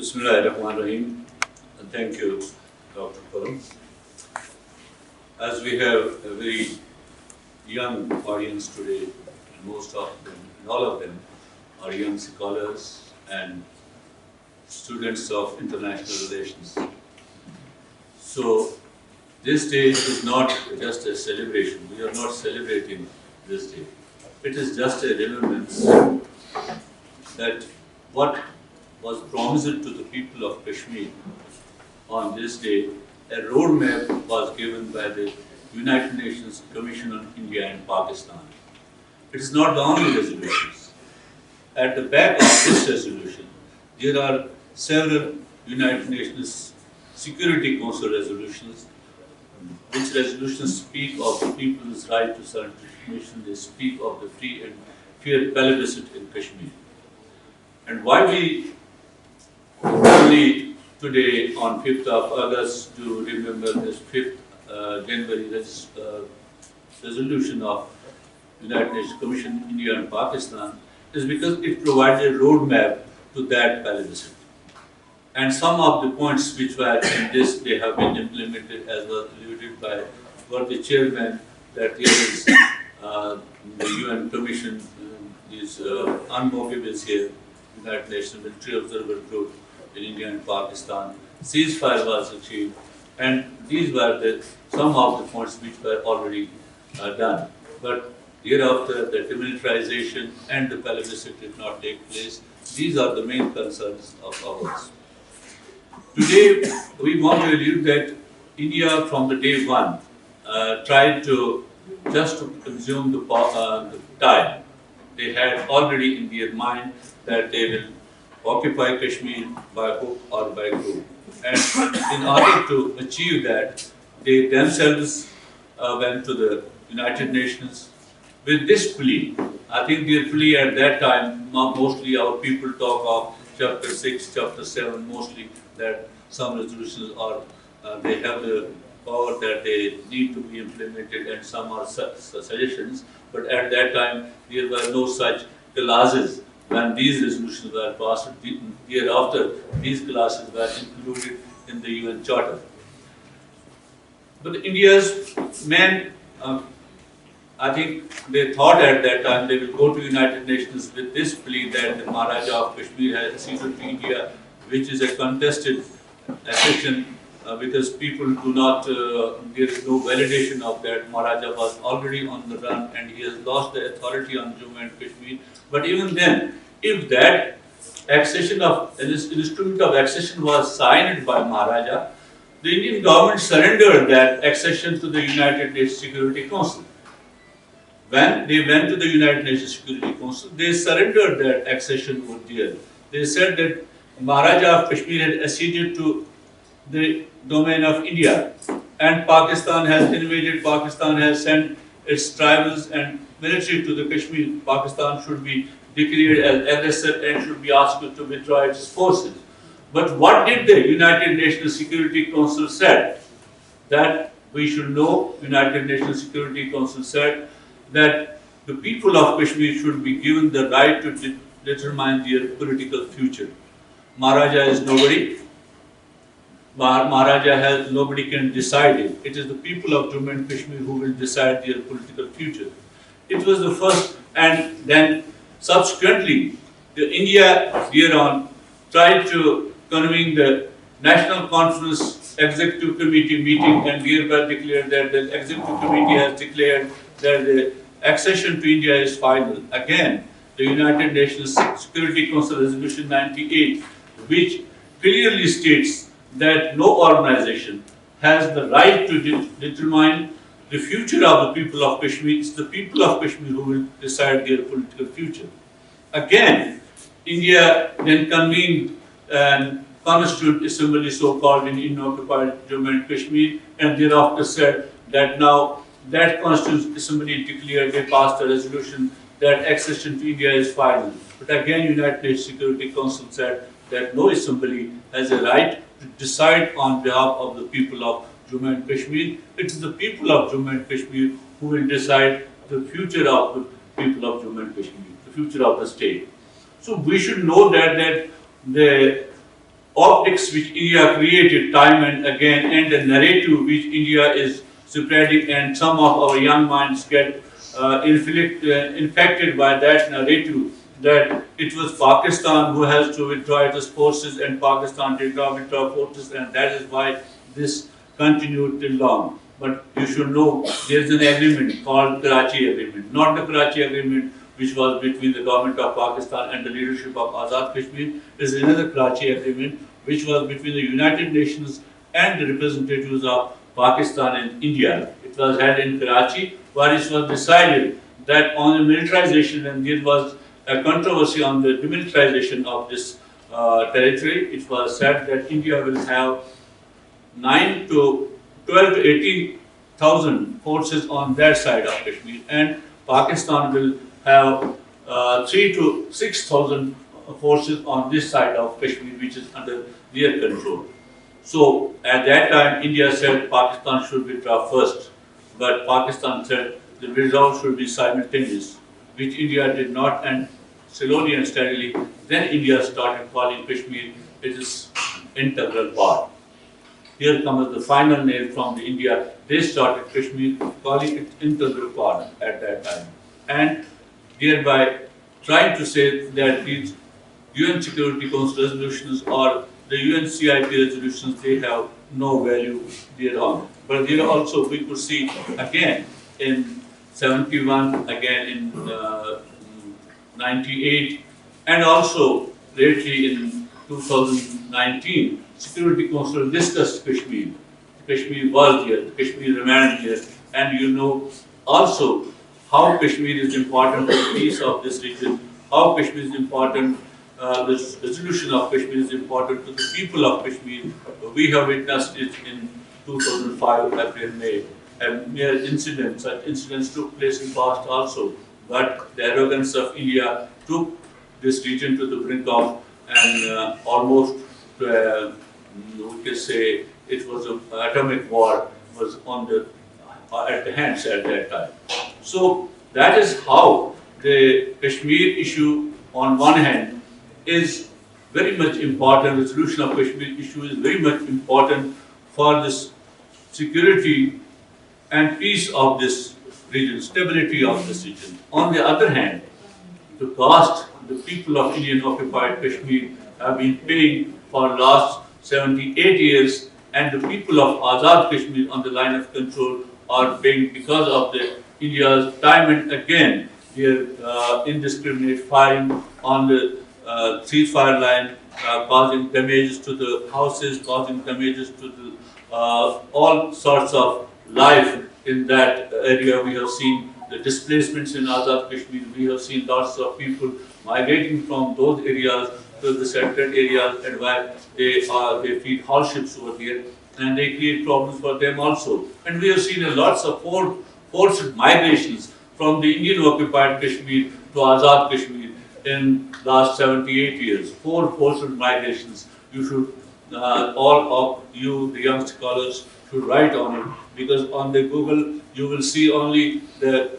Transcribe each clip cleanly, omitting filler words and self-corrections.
Bismillahirrahmanirrahim. And thank you, Dr. Param. As we have a very young audience today, and most of them, and all of them, are young scholars and students of international relations. So, this day is not just a celebration. We are not celebrating this day. It is just a remembrance that what was promised to the people of Kashmir on this day, a roadmap was given by the United Nations Commission on India and Pakistan. It is not the only resolutions. At the back of this resolution, there are several United Nations Security Council resolutions, which resolutions speak of the people's right to self-determination. They speak of the free and fair plebiscite in Kashmir. And why we only today on 5th of August to remember this 5th January resolution of United Nations Commission, India and Pakistan is because it provides a roadmap to that plebiscite. And some of the points which were in this, they have been implemented as was alluded by the chairman, that there is the UN Commission is UNMOGIB is here, United Nations Military Observer Group in India and Pakistan. Ceasefire was achieved, and these were some of the points which were already done. But thereafter, the demilitarization and the plebiscite did not take place. These are the main concerns of ours. Today, we want to allude that India, from the day one, tried to just to consume the time. They had already in their mind that they will occupy Kashmir by hook or by crook. And in order to achieve that, they themselves went to the United Nations with this plea. I think their plea at that time, mostly our people talk of chapter 6, chapter 7, mostly that some resolutions are, they have the power that they need to be implemented, and some are suggestions. But at that time, there were no such clauses. When these resolutions were passed, thereafter, these clauses were included in the UN Charter. But India's main, I think they thought at that time they will go to United Nations with this plea that the Maharaja of Kashmir has acceded to India, which is a contested accession because people do not, there is no validation of that. Maharaja was already on the run and he has lost the authority on Jammu and Kashmir. But even then, if that accession of, an instrument of accession was signed by Maharaja, the Indian government surrendered that accession to the United Nations Security Council. When they went to the United Nations Security Council, they surrendered that accession over there. They said that Maharaja of Kashmir had acceded to the domain of India, and Pakistan has invaded, Pakistan has sent its tribals and military to the Kashmir. Pakistan should be declared as aggressor and should be asked to withdraw its forces. But what did the United Nations Security Council said? That we should know, United Nations Security Council said that the people of Kashmir should be given the right to determine their political future. Maharaja is nobody. Maharaja has, nobody can decide it. It is the people of Jammu and Kashmir who will decide their political future. It was the first, and then subsequently, India thereon tried to convene the National Conference Executive Committee meeting and thereby declared that the Executive Committee has declared that the accession to India is final. Again, the United Nations Security Council Resolution 98, which clearly states that no organization has the right to determine the future of the people of Kashmir. It's the people of Kashmir who will decide their political future. Again, India then convened an Constituent Assembly, so-called, in occupied Jammu and Kashmir, and thereafter said that now that Constituent Assembly declared, they passed a resolution that accession to India is final. But again, United Nations Security Council said that no assembly has a right to decide on behalf of the people of Jammu and Kashmir. It is the people of Jammu and Kashmir who will decide the future of the people of Jammu and Kashmir, the future of the state. So we should know that the optics which India created time and again, and the narrative which India is spreading, and some of our young minds get infected by that narrative that it was Pakistan who has to withdraw its forces and Pakistan did not withdraw forces, and that is why this continued till long. But you should know there is an agreement called Karachi Agreement, not the Karachi Agreement which was between the government of Pakistan and the leadership of Azad Kashmir. There is another Karachi Agreement which was between the United Nations and the representatives of Pakistan and India. It was held in Karachi, where it was decided that on the militarization, and there was a controversy on the demilitarization of this territory. It was said that India will have 9 to 12 to 18,000 forces on their side of Kashmir, and Pakistan will have 3 to 6,000 forces on this side of Kashmir, which is under their control. So at that time, India said Pakistan should withdraw first, but Pakistan said the withdrawal should be simultaneous, which India did not, and slowly and steadily, then India started calling Kashmir its integral part. Here comes the final nail from the India. They started Kashmir calling it integral part at that time, and thereby trying to say that these UN Security Council resolutions or the UNCIP resolutions, they have no value thereon. But there also we could see again in 71, again in 98, and also lately in 2019, Security Council discussed Kashmir. Kashmir was there, Kashmir remained there, and you know also how Kashmir is important for the peace of this region, how Kashmir is important, the resolution of Kashmir is important to the people of Kashmir. We have witnessed it in 2005, April, May, and mere incidents. Such incidents took place in past also, but the arrogance of India took this region to the brink of, and almost, we can say, it was an atomic war was on the at the hands at that time. So that is how the Kashmir issue, on one hand, is very much important. Resolution of Kashmir issue is very much important for this security and peace of this region, stability of this region. On the other hand, the cost the people of Indian occupied Kashmir have been paying for last 78 years, and the people of Azad Kashmir on the line of control are paying because of the India's time and again their indiscriminate firing on the ceasefire line, causing damages to the houses, causing damages to the all sorts of life in that area. We have seen the displacements in Azad Kashmir. We have seen lots of people migrating from those areas to the settled areas, and where they feed hardships over there, and they create problems for them also. And we have seen lots of forced migrations from the Indian occupied Kashmir to Azad Kashmir in last 78 years. 4 forced migrations. You should, all of you, the young scholars, should write on it, because on the Google you will see only the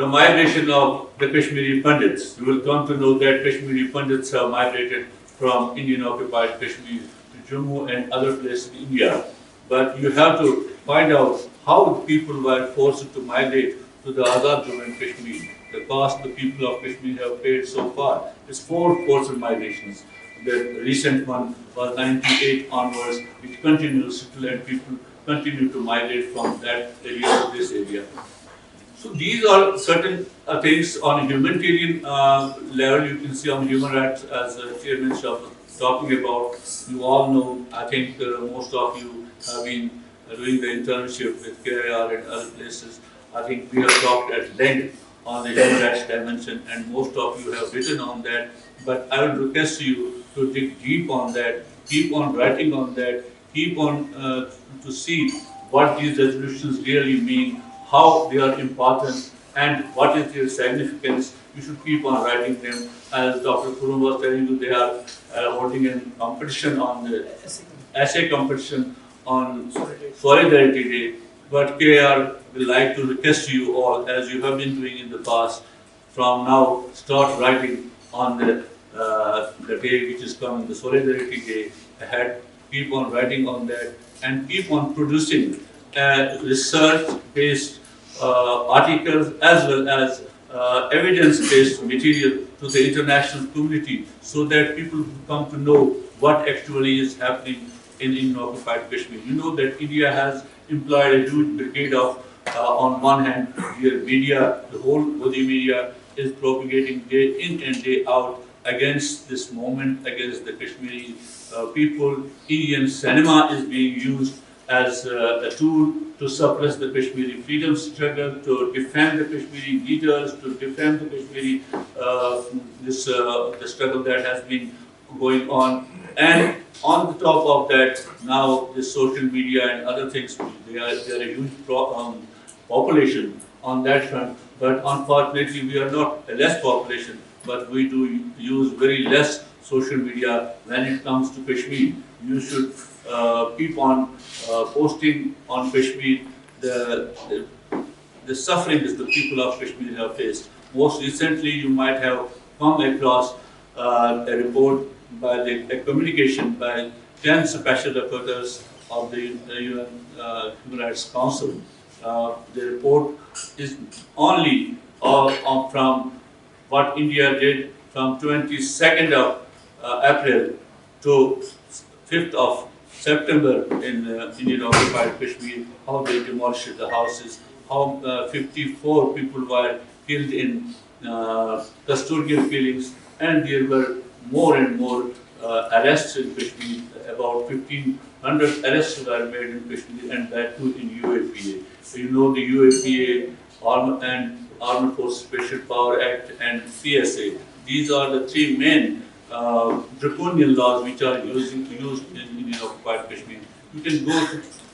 migration of the Kashmiri Pandits. You will come to know that Kashmiri Pandits have migrated from Indian occupied Kashmir to Jammu and other places in India. But you have to find out how people were forced to migrate to the Azad Jammu and Kashmir. The cost the people of Kashmir have paid so far is 4 forced migrations. The recent one was 98 onwards, which continues still, and people continue to migrate from that area to this area. So these are certain things on humanitarian level. You can see on human rights, as Chairman was talking about. You all know, I think most of you have been doing the internship with KIR and other places. I think we have talked at length on the human rights dimension, and most of you have written on that. But I would request you to dig deep on that, keep on writing on that, keep on to see what these resolutions really mean, how they are important, and what is their significance. You should keep on writing them. As Dr. Kurum was telling you, they are holding a competition on the essay competition on Solidarity Day. But KR will like to request you all, as you have been doing in the past, from now start writing on the the day which is coming, the Solidarity Day ahead, keep on writing on that and keep on producing research-based articles as well as evidence-based material to the international community so that people come to know what actually is happening in occupied Kashmir. You know that India has employed a huge brigade of, on one hand, your media, the whole Modi media is propagating day in and day out against this movement, against the Kashmiri people. Indian cinema is being used as a tool to suppress the Kashmiri freedom struggle, to defend the Kashmiri leaders, to defend the Kashmiri the struggle that has been going on. And on the top of that, now the social media and other things, they are a huge population on that front. But unfortunately, we are not a less population, but we do use very less social media when it comes to Kashmir. You should keep on posting on Kashmir the sufferings the people of Kashmir have faced. Most recently, you might have come across a report by a communication by 10 special rapporteurs of the UN Human Rights Council. The report is only from what India did from 22nd of April to 5th of September in Indian occupied Kashmir, how they demolished the houses, how 54 people were killed in custodial killings, and there were more and more arrests in Kashmir. About 1,500 arrests were made in Kashmir, and that too in UAPA. So you know the UAPA Armed Forces Special Power Act and CSA. These are the three main draconian laws which are used in Indian occupied Kashmir. You can go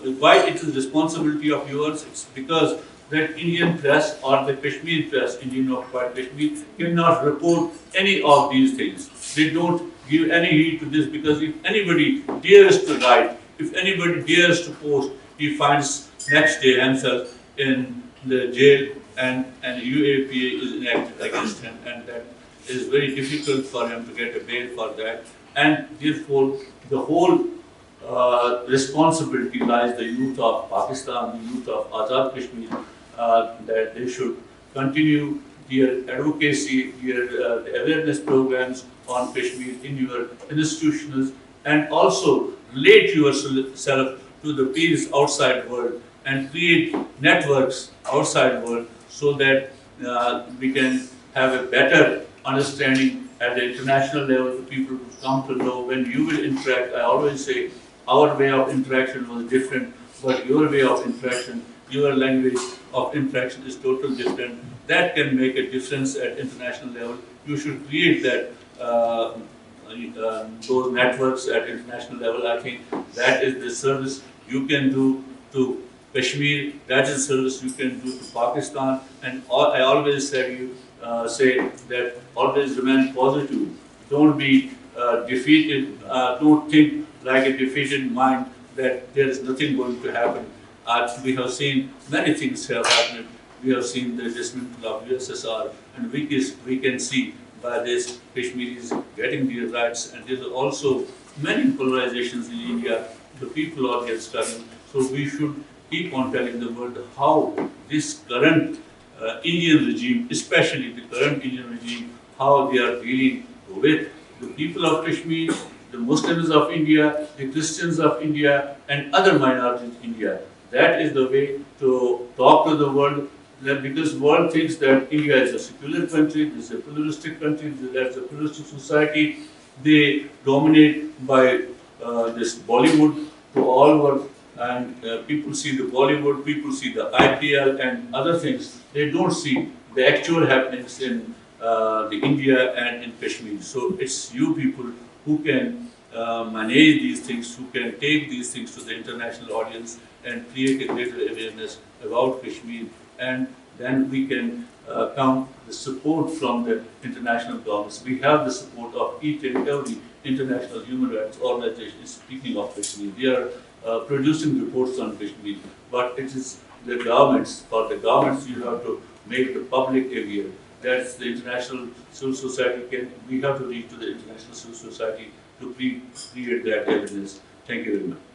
to why it is responsibility of yours. It's because that Indian press or the Kashmir press, Indian occupied Kashmir, cannot report any of these things. They don't give any heed to this because if anybody dares to write, if anybody dares to post, he finds next day himself in the jail and UAPA is enacted against him, and that is very difficult for him to get a bail for that. And therefore, the whole responsibility lies the youth of Pakistan, the youth of Azad Kashmir, that they should continue their advocacy, their awareness programs on Kashmir in your institutions, and also relate yourself to the peers outside world and create networks outside world so that we can have a better understanding at the international level for people to come to know when you will interact. I always say our way of interaction was different, but your way of interaction, your language of interaction is totally different. That can make a difference at international level. You should create that those networks at international level. I think that is the service you can do to Kashmir. That is the service you can do to Pakistan. And I always say that always remain positive. Don't be defeated. Don't think like a defeated mind that there is nothing going to happen. We have seen many things have happened. We have seen the dismantling of USSR, and we can see by this Kashmiris getting their rights. And there are also many polarizations in India. The people are here struggling. So we should keep on telling the world how this current Indian regime, especially the current Indian regime, how they are dealing with the people of Kashmir, the Muslims of India, the Christians of India, and other minorities in India. That is the way to talk to the world, because the world thinks that India is a secular country, this is a pluralistic country, that's a pluralistic society. They dominate by this Bollywood to all world, and people see the Bollywood, people see the IPL and other things. They don't see the actual happenings in the India and in Kashmir. So it's you people who can manage these things, who can take these things to the international audience and create a greater awareness about Kashmir, and then we can count the support from the international governments. We have the support of each and every international human rights organization speaking of Kashmir. They are producing reports on Kashmir, but it is the governments. For the governments, you have to make the public aware. That's the international civil society we have to reach to the international civil society to create that awareness. Thank you very much.